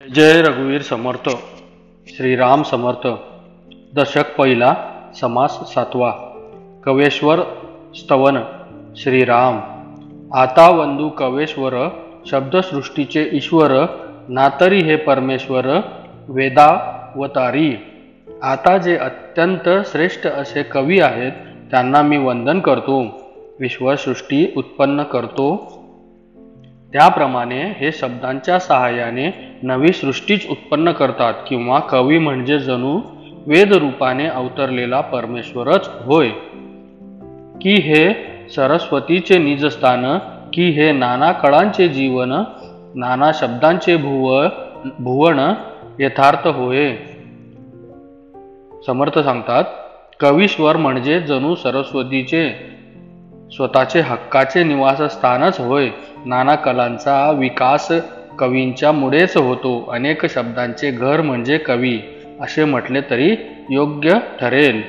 जय रघुवीर समर्थ. श्रीराम समर्थ. दशक पहिला. समास सातवा. कवेश्वर स्तवन. श्रीराम. आता वंदू कवेश्वर, शब्दसृष्टीचे ईश्वर, नातरी हे परमेश्वर वेदावतारी. आता जे अत्यंत श्रेष्ठ असे कवी आहेत त्यांना मी वंदन करतो. विश्वसृष्टी उत्पन्न करतो त्याप्रमाणे हे शब्दांच्या सहाय्याने नवी सृष्टीच उत्पन्न करतात. किंवा कवी म्हणजे जणू वेद रूपाने अवतरलेला परमेश्वरच होय. की हे सरस्वतीचे निजस्थान, की हे नाना कळांचे जीवन, नाना शब्दांचे भुवन यथार्थ होय. समर्थ सांगतात, कवीश्वर म्हणजे जणू सरस्वतीचे स्वतःचे हक्काचे निवासस्थानच होय. नाना कलांचा विकास कवींच्या मुळेच होतो. अनेक शब्दांचे घर म्हणजे कवी असे म्हटले तरी योग्य ठरेल.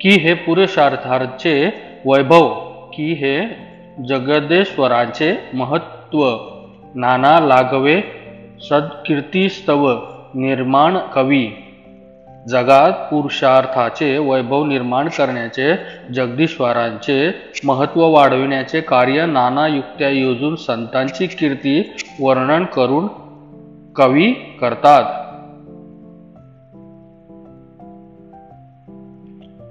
की हे पुरुषार्थाचे वैभव, की हे जगदेश्वराचे महत्व, नाना लागवे सत्कीर्तिस्तव निर्माण कवी. जगात पुरुषार्थाचे वैभव निर्माण करण्याचे, जगदीश्वरांचे महत्व वाढविण्याचे कार्य नाना युक्त्या योजून संतांची कीर्ती वर्णन करून कवी करतात.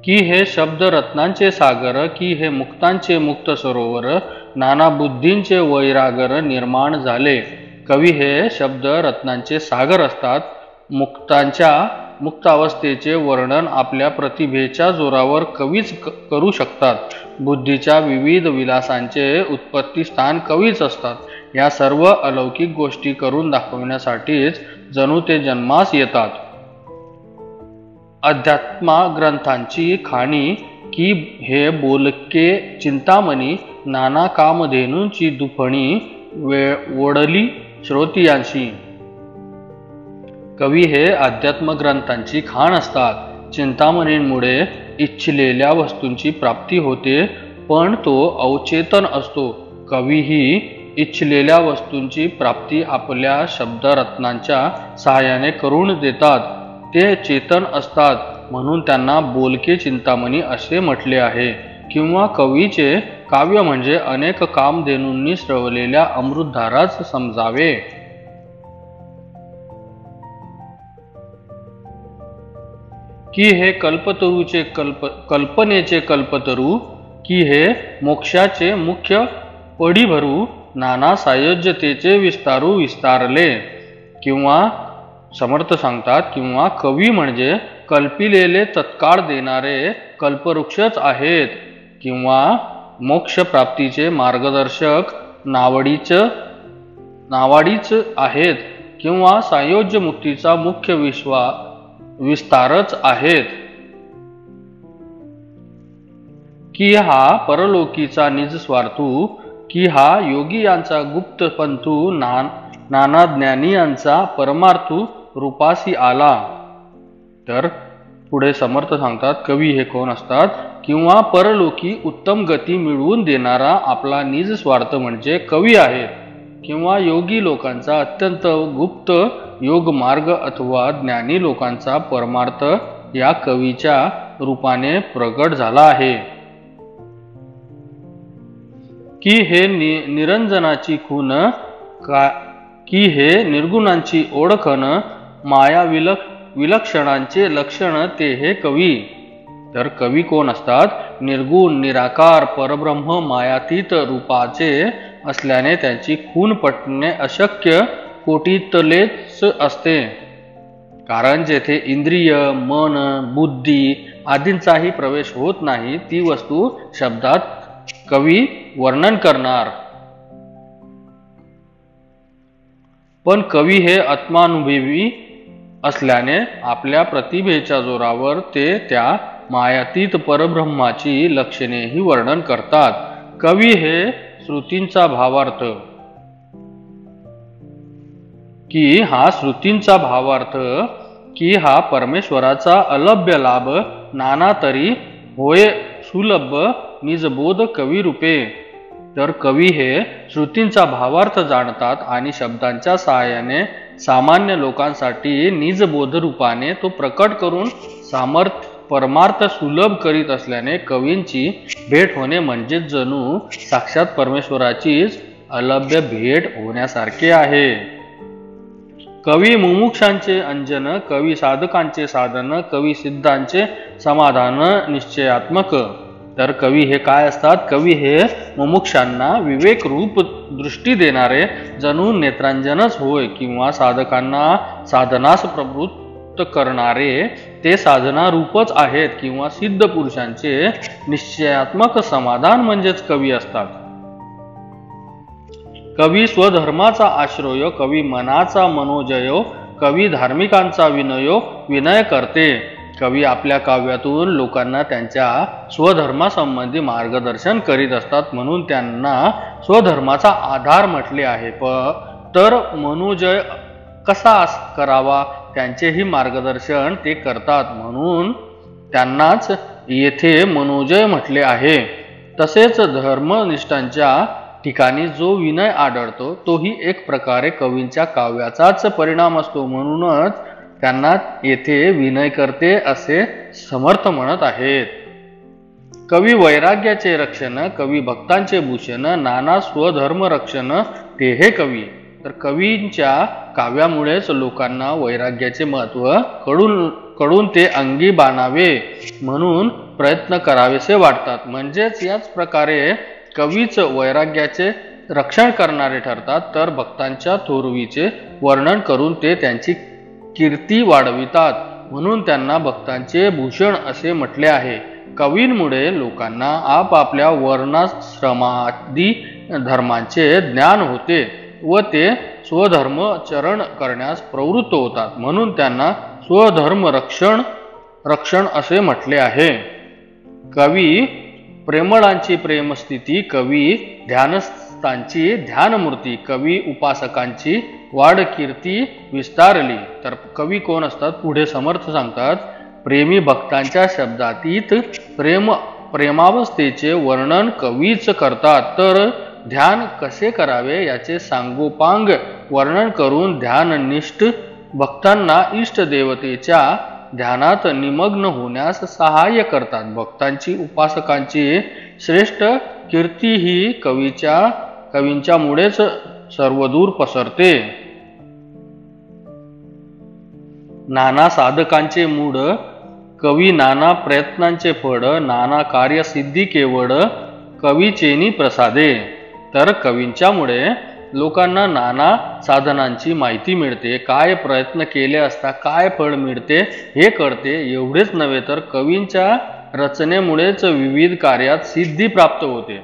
की हे शब्द रत्नांचे सागर, की हे मुक्तांचे मुक्त सरोवर, नाना बुद्धींचे वैरागर निर्माण झाले. कवी हे शब्द रत्नांचे सागर असतात. मुक्त अवस्थेचे वर्णन आपल्या प्रतिभेच्या जोरावर कवीच करू शकतात. बुद्धीच्या विविध विलासांचे उत्पत्ती स्थान कवीच असतात. या सर्व अलौकिक गोष्टी करून दाखवण्यासाठीच जणू ते जन्मास येतात. अध्यात्म ग्रंथांची खाणी, की हे बोलके चिंतामणी, नाना कामधेनूंची दुफणी ओढली श्रोतियांशी. कवी हे अध्यात्म ग्रंथांची खाण असतात. चिंतामणींमुळे इच्छिलेल्या वस्तूंची प्राप्ती होते, पण तो अवचेतन असतो. कवी ही इच्छिलेल्या वस्तूंची प्राप्ती आपल्या शब्दरत्नांच्या सहाय्याने करून देतात. ते चेतन असतात म्हणून त्यांना बोलके चिंतामणी असे म्हटले आहे. किंवा कवीचे काव्य म्हणजे अनेक कामधेनूंनी स्रवलेल्या अमृतधाराच समजावे. की हे कल्पतरूचे कल्पनेचे कल्पतरू, की हे मोक्षाचे मुख्य पडी भरू, नाना सायोज्यतेचे विस्तारू विस्तारले. किंवा समर्थ सांगतात, किंवा कवी म्हणजे कल्पिलेले तत्काळ देणारे कल्पवृक्षच आहेत. किंवा मोक्ष प्राप्तीचे मार्गदर्शक नावाडीच आहेत. किंवा सायोज्य मुक्तीचा मुख्य विस्तारच आहेत. की हा परलोकीचा निजस्वार्थू, की हा योगी यांचा गुप्त पंथू, नाना ज्ञानी यांचा परमार्थू रूपासी आला. तर पुढे समर्थ सांगतात, कवी हे कोण असतात? किंवा परलोकी उत्तम गती मिळवून देणारा आपला निजस्वार्थ म्हणजे कवी आहेत. किंवा योगी लोकांचा अत्यंत गुप्त योग मार्ग अथवा ज्ञानी लोकांचा परमार्थ या कवीच्या रूपाने प्रगट झाला आहे. की हे निरंजनाची खून, की हे निर्गुणांची ओळखण, माया विलक्षणांचे लक्षण ते हे कवी. तर कवी कोण असतात? निर्गुण निराकार परब्रह्म मायातीत रूपाचे असल्याने त्यांची खून पटणे अशक्य कोटीतलेच असते. कारण जेथे इंद्रिय मन बुद्धी आदींचाही प्रवेश होत नाही ती वस्तू शब्दात कवी वर्णन करणार. पण कवी हे आत्मानुभवी असल्याने आपल्या प्रतिभेच्या जोरावर ते त्या मायातीत परब्रह्माची लक्षणेही वर्णन करतात. कवी हे श्रुतींचा भावार्थ, की हा श्रुतींचा भावार्थ, की हा परमेश्वराचा अलभ्य लाभ नाना तरी होय सुलभ निजबोध कवी रूपे. तर कवी हे श्रुतींचा भावार्थ जाणतात आणि शब्दांच्या सहाय्याने सामान्य लोकांसाठी निजबोध रूपाने तो प्रकट करून परमार्थ सुलभ करीत असल्याने कवींची भेट होणे म्हणजे जणू साक्षात परमेश्वराचीच अलभ्य भेट होण्यासारखे आहे. कवी मुमुक्षांचे अंजन, कवी साधकांचे साधन, कवी सिद्धांचे समाधान निश्चयात्मक. तर कवी हे काय असतात? कवी हे मुमुक्षांना विवेक रूप दृष्टी देणारे जणू नेत्रांजनच होय, किंवा साधकांना साधनास प्रवृत्त करणारे ते साधना रूपच आहेत, किंवा सिद्ध पुरुषांचे निश्चयात्मक समाधान म्हणजेच कवी असतात. कवी स्वधर्माचा आश्रय, कवी मनाचा मनोजयो, कवी धार्मिकांचा विनय करते. कवी आपल्या काव्यातून लोकांना त्यांच्या स्वधर्मासंबंधी मार्गदर्शन करीत असतात, म्हणून त्यांना स्वधर्माचा आधार म्हटले आहे. तर मनोजय कसा करावा त्यांचेही मार्गदर्शन ते करतात, म्हणून त्यांनाच येथे मनोजय म्हटले आहे. तसेच धर्मनिष्ठांच्या ठिकाणी जो विनय आढळतो तोही एक प्रकारे कवींच्या काव्याचाच परिणाम असतो, म्हणूनच त्यांना येथे विनय करते असे समर्थ म्हणत आहेत. कवी वैराग्याचे रक्षण, कवी भक्तांचे भूषण, नाना स्वधर्म रक्षण ते हे कवी. तर कवींच्या काव्यामुळेच लोकांना वैराग्याचे महत्व कळून ते अंगी बाणावे म्हणून प्रयत्न करावेसे वाटतात. म्हणजेच याच प्रकारे कवीच वैराग्याचे रक्षण करणारे ठरतात, तर भक्तांच्या थोरवीचे वर्णन करून ते त्यांची कीर्ती वाढवितात, म्हणून त्यांना भक्तांचे भूषण असे म्हटले आहे. कवींमुळे लोकांना आपापल्या वर्णाश्रमादी धर्मांचे ज्ञान होते व ते स्वधर्मचरण करण्यास प्रवृत्त होतात, म्हणून त्यांना स्वधर्म रक्षण असे म्हटले आहे. कवी प्रेमळांची प्रेमस्थिती, कवी ध्यानस्थांची ध्यानमूर्ती, कवी उपासकांची वाढ कीर्ती विस्तारली. तर कवी कोण असतात? पुढे समर्थ सांगतात, प्रेमी भक्तांच्या शब्दातीत प्रेमावस्थेचे वर्णन कवीच करतात. तर ध्यान कसे करावे याचे सांगोपांग वर्णन करून ध्याननिष्ठ भक्तांना इष्ट देवतेच्या ध्यानात निमग्न होण्यास सहाय्य करतात. भक्तांची उपासकांची श्रेष्ठ कीर्ती ही कवींच्या मुळेच सर्वदूर पसरते. नाना साधकांचे मूळ, कवी नाना प्रयत्नांचे फळ, नाना कार्यसिद्धी केवळ कवीचेनी प्रसादे. तर कवींच्यामुळे लोकांना नाना साधनांची माहिती मिळते, काय प्रयत्न केले असता काय फळ मिळते हे कळते. एवढेच नव्हे तर कवींच्या रचनेमुळेच विविध कार्यात सिद्धी प्राप्त होते.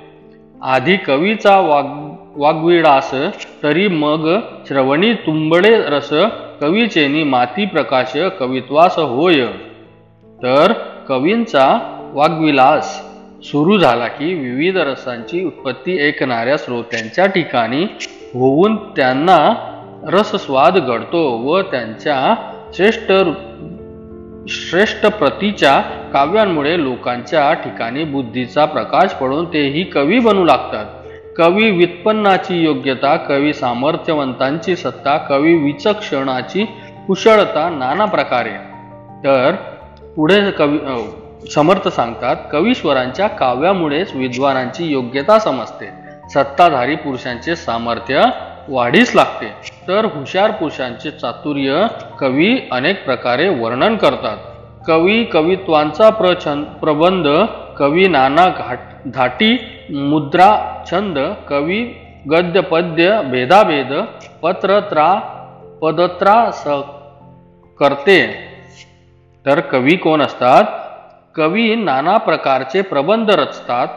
आधी कवीचा वाग्विलास, तरी मग श्रवणी तुंबडे रस, कवीचेनी माती प्रकाश कवित्वास होय. तर कवींचा वाग्विलास सुरू झाला की विविध रसांची उत्पत्ती ऐकणाऱ्या श्रोत्यांच्या ठिकाणी होऊन त्यांना रसस्वाद घडतो व त्यांच्या श्रेष्ठ प्रतीच्या काव्यांमुळे लोकांच्या ठिकाणी बुद्धीचा प्रकाश पडून तेही कवी बनू लागतात. कवी व्युत्पन्नाची योग्यता, कवी सामर्थ्यवंतांची सत्ता, कवी विचक्षणाची कुशलता नाना प्रकारे. तर पुढे समर्थ सांगतात, कवीश्वरांच्या काव्यामुळेच विद्वानांची योग्यता समजते, सत्ताधारी पुरुषांचे सामर्थ्य वाढीस लागते, तर हुशार पुरुषांचे चातुर्य कवी अनेक प्रकारे वर्णन करतात. कवी कवित्वांचा प्रबंध, कवी नाना धाटी मुद्रा छंद, कवी गद्य पद्य भेदाभेद पदत्रा करते. तर कवी कोण असतात? कवी नाना प्रकारचे प्रबंध रचतात.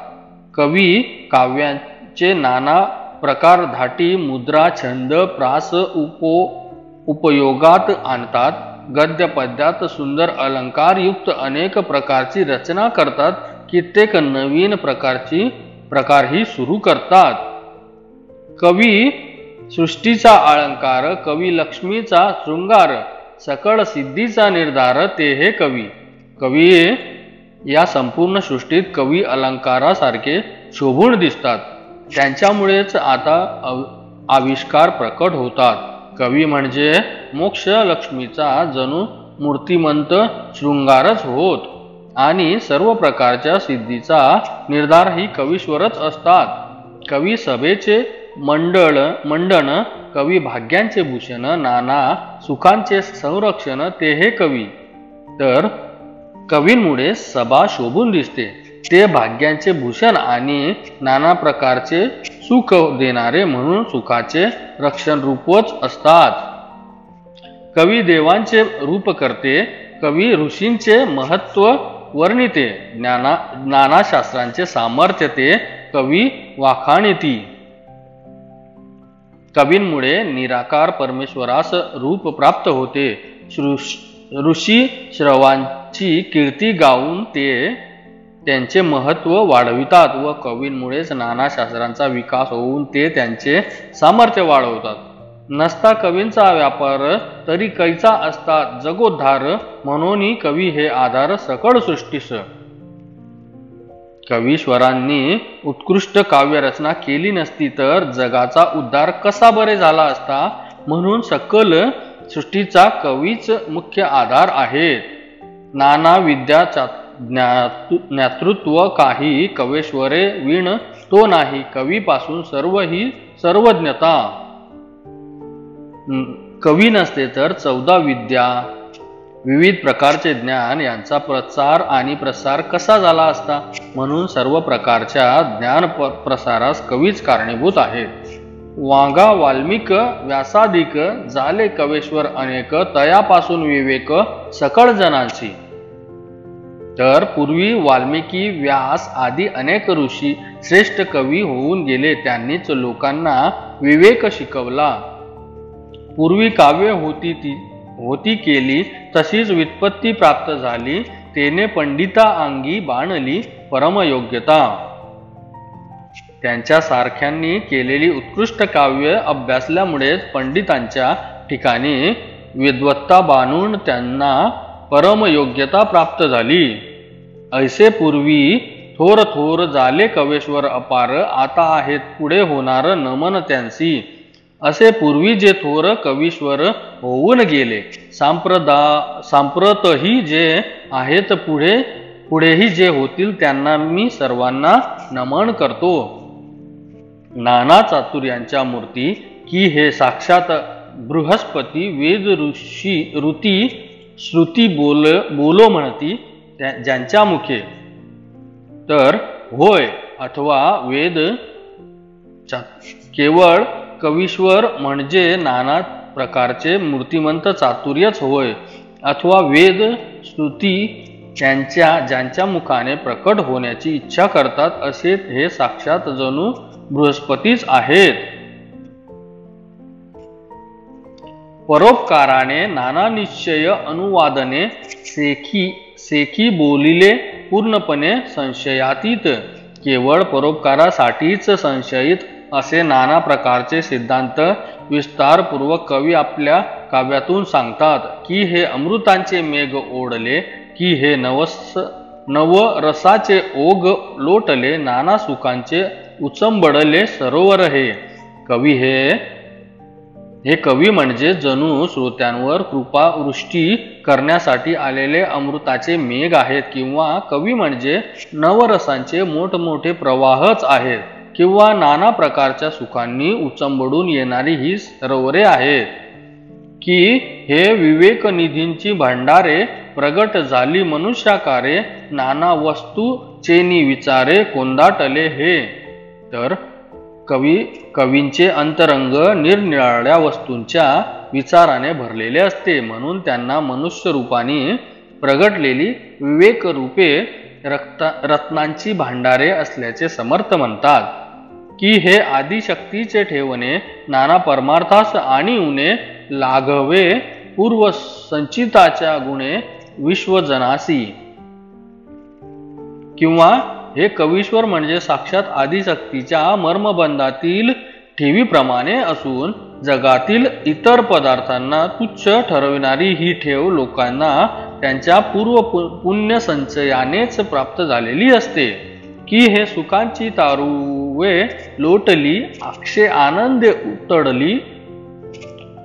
कवी काव्यांचे नाना प्रकार धाटी मुद्रा छंद प्रास उपयोगात आणतात. गद्य पद्यात सुंदर अलंकार युक्त अनेक प्रकारची रचना करतात. कित्येक नवीन प्रकारही सुरू करतात. कवी सृष्टीचा अलंकार, कवी लक्ष्मीचा शृंगार, सकळ सिद्धीचा निर्धार ते हे कवी. कवी या संपूर्ण सृष्टीत कवी अलंकारासारखे शोभून दिसतात. त्यांच्यामुळेच आता आविष्कार प्रकट होतात. कवी म्हणजे मोक्ष लक्ष्मीचा जणू मूर्तिमंत शृंगारच होत आणि सर्व प्रकारच्या सिद्धीचा निर्धारही कवीश्वरच असतात. कवी सभेचे मंडन, कवी भाग्यांचे भूषण, नाना सुखांचे संरक्षण ते हे कवी. तर कवींमुळे सभा शोभून दिसते. ते भाग्यांचे भूषण आणि नाना प्रकारचे सुख देणारे म्हणून सुखाचे रक्षण रूपच असतात. कवी देवांचे रूप करते. कवी ऋषींचे महत्व वर्णिते. नाना शास्त्रांचे सामर्थ्य ते कवी वाखाणिती. कवींमुळे निराकार परमेश्वरास रूप प्राप्त होते. ऋषी श्रवांची कीर्ती गाऊन ते त्यांचे महत्व वाढवितात व कवींमुळेच नाना शास्त्रांचा विकास होऊन ते त्यांचे सामर्थ्य वाढवतात. नसता कवींचा व्यापार तरी कैचा असता जगोद्धार, म्हणून कवी हे आधार सकळ सृष्टीस. कवीश्वरांनी उत्कृष्ट काव्यरचना केली नसती तर जगाचा उद्धार कसा बरे झाला असता. म्हणून सकल सृष्टीचा कवीच मुख्य आधार आहेत. नाना विद्या ज्ञातृत्व काही कवेश्वरे विण तो नाही. कवीपासून सर्व ही सर्वज्ञता. कवी नसते तर 14 विद्या, विविध प्रकारचे ज्ञान यांचा प्रचार आणि प्रसार कसा झाला असता. म्हणून सर्व प्रकारच्या ज्ञान प्रसारास कवीच कारणीभूत आहेत. वागा वाल्मिक व्यासादिक झाले कवेश्वर अनेक, तयापासून विवेक सकळ जनांची. तर पूर्वी वाल्मिकी, व्यास आदी अनेक ऋषी श्रेष्ठ कवी होऊन गेले. त्यांनीच लोकांना विवेक शिकवला. पूर्वी काव्य होती केली तशीच व्युत्पत्ती प्राप्त झाली. तेने पंडिता अंगी बाणली परमयोग्यता. त्यांच्या सारख्यांनी केलेली उत्कृष्ट काव्य अभ्यासल्यामुळेच पंडितांच्या ठिकाणी विद्वत्ता बाणून त्यांना परमयोग्यता प्राप्त झाली. ऐसे पूर्वी थोर थोर झाले कवेश्वर अपार, आता आहेत पुढे होणार नमन त्यांसी. असे पूर्वी जे थोर कवीश्वर होऊन गेले, सांप्रतही जे आहेत पुढेही जे होतील त्यांना मी सर्वांना नमन करतो. नाना चातुर्यांच्या मूर्ती की हे साक्षात बृहस्पती वेद ऋती श्रुती बोलो म्हणती ज्यांच्या मुखे. तर होय अथवा वेद केवळ कवीश्वर म्हणजे नाना प्रकारचे मूर्तिमंत चातुर्यच होय, अथवा वेद श्रुती ज्यांच्या मुखाने प्रकट होण्याची इच्छा करतात असे हे साक्षात जणू बृहस्पतीच आहेत. परोपकाराने नाना निश्चय अनुवादने सेखी बोलिले पूर्णपणे संशयातीत. केवळ परोपकारासाठीच संशयित असे नाना प्रकारचे सिद्धांत विस्तारपूर्वक कवी आपल्या काव्यातून सांगतात. की हे अमृतांचे मेघ ओढले, की हे नवरसाचे ओघ लोटले, नाना सुखांचे उचंबडले सरोवर हे. हे कवी म्हणजे जणू श्रोत्यांवर कृपा वृष्टी करण्यासाठी आलेले अमृताचे मेघ आहेत, किंवा कवी म्हणजे नवरसांचे मोठमोठे प्रवाहच आहेत, किंवा नाना प्रकारच्या सुखांनी उचंबडून येणारी ही सरोवरे आहेत. की हे विवेकनिधींची भांडारे प्रगट झाली मनुष्याकारे, नाना वस्तू चेनी विचारे कोंदाटले हे. तर कवींचे अंतरंग निरनिराळ्या वस्तूंच्या विचाराने भरलेले असते, म्हणून त्यांना मनुष्य रूपाने प्रगटलेली विवेक रूपे रत्नांची भांडारे असल्याचे समर्थ म्हणतात. की हे आदिशक्तीचे ठेवणे नाना परमार्थास आणि उणे, लाघवे पूर्व संचिताच्या गुणे विश्वजनासी. किंवा हे कवीश्वर म्हणजे साक्षात आदिशक्तीच्या मर्मबंधातील ठेवीप्रमाणे असून जगातील इतर पदार्थांना तुच्छ ठरविणारी ही ठेव लोकांना त्यांच्या पूर्व पुण्य संचयानेच प्राप्त झालेली असते. की हे सुखांची तारुवे लोटली, अक्षय आनंदे उतडली,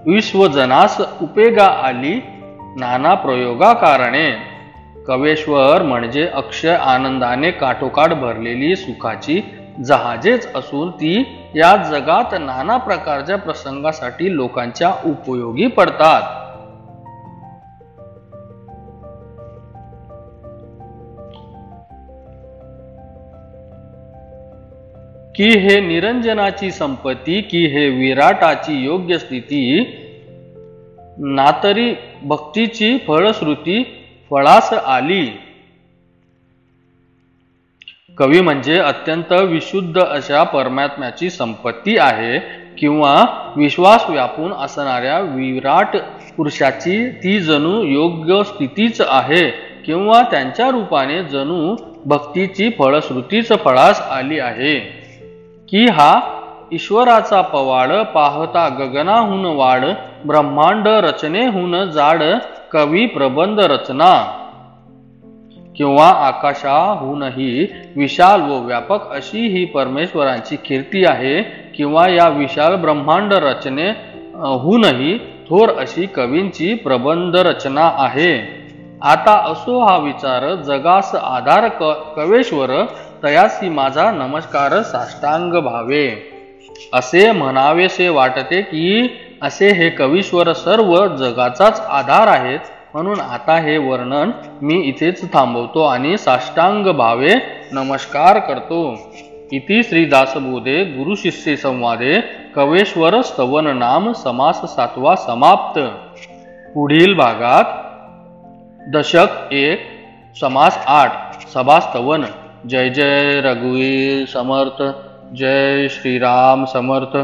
विश्वजनास उपेगा आली, नाना प्रयोगा कारणे. कवेश्वर म्हणजे अक्षय आनंदाने काठोकाठ भरलेली सुखाची जहाजेच असून ती या जगात नाना प्रकारच्या प्रसंगासाठी लोकांच्या उपयोगी पडतात. की हे निरंजनाची संपत्ती, की हे विराटाची योग्य स्थिती, नातरी भक्तीची फळश्रुती फळास आली. कवी म्हणजे अत्यंत विशुद्ध अशा परमात्म्याची संपत्ती आहे किंवा विश्वास व्यापून असणाऱ्या विराट पुरुषाची ती जणू योग्य स्थितीच आहे किंवा त्यांच्या रूपाने जणू भक्तीची फळश्रुतीच फळास आली आहे. की हा ईश्वराचा पवाड, पाहता गगनाहून वाढ, ब्रह्मांड रचनेहून जाड, कवी प्रबंध रचना. किंवा आकाशाहूनही विशाल व व्यापक अशी ही परमेश्वरांची कीर्ती आहे किंवा या विशाल ब्रह्मांड रचनेहूनही थोर अशी कवींची प्रबंध रचना आहे. आता असो हा विचार, जगास आधार कवेश्वर, तयासी माझा नमस्कार साष्टांग भावे. असे म्हणावेसे वाटते की असे हे कवीश्वर सर्व जगाचाच आधार आहेत. म्हणून आता हे वर्णन मी इथेच थांबवतो आणि साष्टांग भावे नमस्कार करतो. इति श्री दासबोधे गुरु शिष्य संवादे कवेश्वर स्तवन नाम समास 7वा समाप्त. पुढील भागात दशक 1 समास 8 सभा स्तवन. जय जय रघुवीर समर्थ. जय श्रीराम समर्थ.